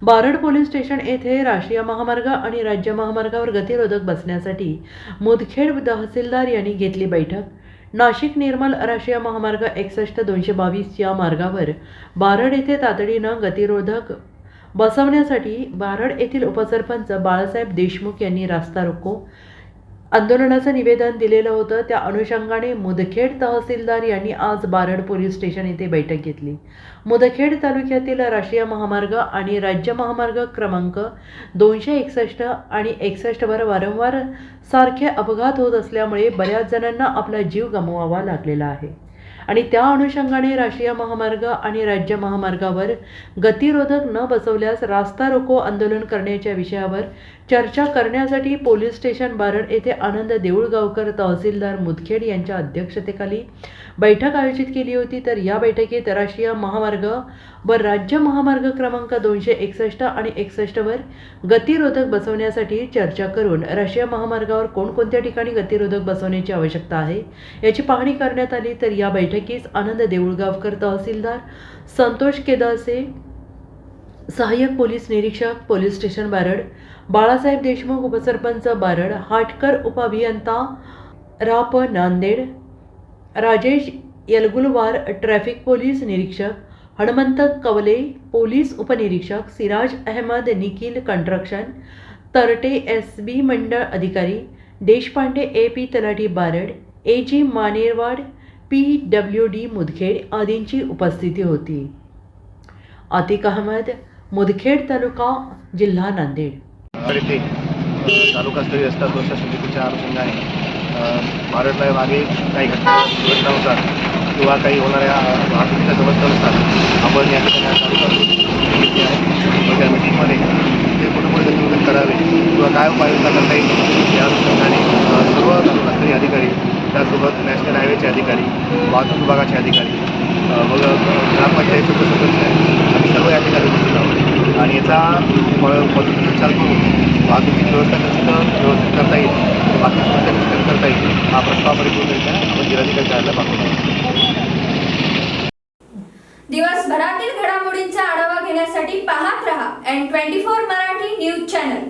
Barad police station येथे राष्ट्रीय महामार्ग आणि राज्य महामार्गावर गतिरोधक बसण्यासाठी मुदखेड तहसीलदार यांनी घेतली बैठक. नाशिक निर्मल राष्ट्रीय महामार्ग 61-222 या मार्गावर बारड येथे तातडीनं गतिरोधक बसवण्यासाठी बारड येथील उपसरपंच बाळासाहेब देशमुख यांनी रास्ता रोको आंदोलनाचं निवेदन दिलेलं होतं. त्या अनुषंगाने मुदखेड तहसीलदार यांनी आज बारड पोलीस स्टेशन येथे बैठक घेतली. मुदखेड तालुक्यातील राष्ट्रीय महामार्ग आणि राज्य महामार्ग क्रमांक 261 आणि 61 वर वारंवार सारखे अपघात होत असल्यामुळे बऱ्याच जणांना आपला जीव गमवावा लागलेला आहे आणि त्या अनुषंगाने राष्ट्रीय महामार्ग आणि राज्य महामार्गावर गतिरोधक न बसवल्यास रास्ता रोको आंदोलन करण्याच्या विषयावर चर्चा करण्यासाठी पोलीस स्टेशन बारड येथे आनंद देऊळगावकर तहसीलदार मुदखेड यांच्या अध्यक्षतेखाली बैठक आयोजित केली होती. तर या बैठकीत राष्ट्रीय महामार्ग व राज्य महामार्ग क्रमांक 261 आणि 61 वर गतिरोधक बसवण्यासाठी चर्चा करून राष्ट्रीय महामार्गावर कोणकोणत्या ठिकाणी गतिरोधक बसवण्याची आवश्यकता आहे याची पाहणी करण्यात आली. तर या बैठकीस आनंद देऊळगावकर तहसीलदार, संतोष केदासे सहाय्यक पोलीस निरीक्षक पोलीस स्टेशन बारड, बाळासाहेब देशमुख उपसरपंच बारड, हाटकर उपअभियंता राप नांदेड, राजेश यलगुलवार ट्रॅफिक पोलीस निरीक्षक, हनुमंत कवले पोलीस उपनिरीक्षक, सिराज अहमद निखिल कंस्ट्रक्शन, तरटे SB मंडळ अधिकारी, देशपांडे AP तलाठी बारड, AG मानेरवाड PWD मुदखेड आदींची उपस्थिती होती. आतिक अहमद, मुदखेड तालुका, जिल्हा नांदेड. तालुकास्तरीय रस्ता सुरक्षा समितीच्या अनुषंगाने बारडला मागे काही घटनानुसार किंवा काही होणाऱ्या वाहतुकीच्या समस्यानुसार आपण या ठिकाणी तालुका घेतली आहे. त्या मिटिंगमध्ये ते कुठे गतिरोधक करावे किंवा काय उपाययोजना करता येईल या अनुषंगाने सर्व तालुकास्तरीय अधिकारी, त्यासोबत नॅशनल हायवेचे अधिकारी, वाहतूक विभागाचे अधिकारी, मग ग्रामपंचायतचे सदस्य आम्ही सर्व या ठिकाणी उपस्थित आहोत आणि याचा पद्धतीने विचार करून वाहतुकीची व्यवस्था कशी व्यवस्थित करता येईल, बाकी समस्या कशी कमी करता येईल हा प्रस्ताव परिपूर्णरित्या आपण जिल्हाधिकारी कार्यालयाला पाठवतो. दिवसभरातील घडामोडींचा आढावा घेण्यासाठी पाहत रहा N24 मराठी न्यूज चॅनल.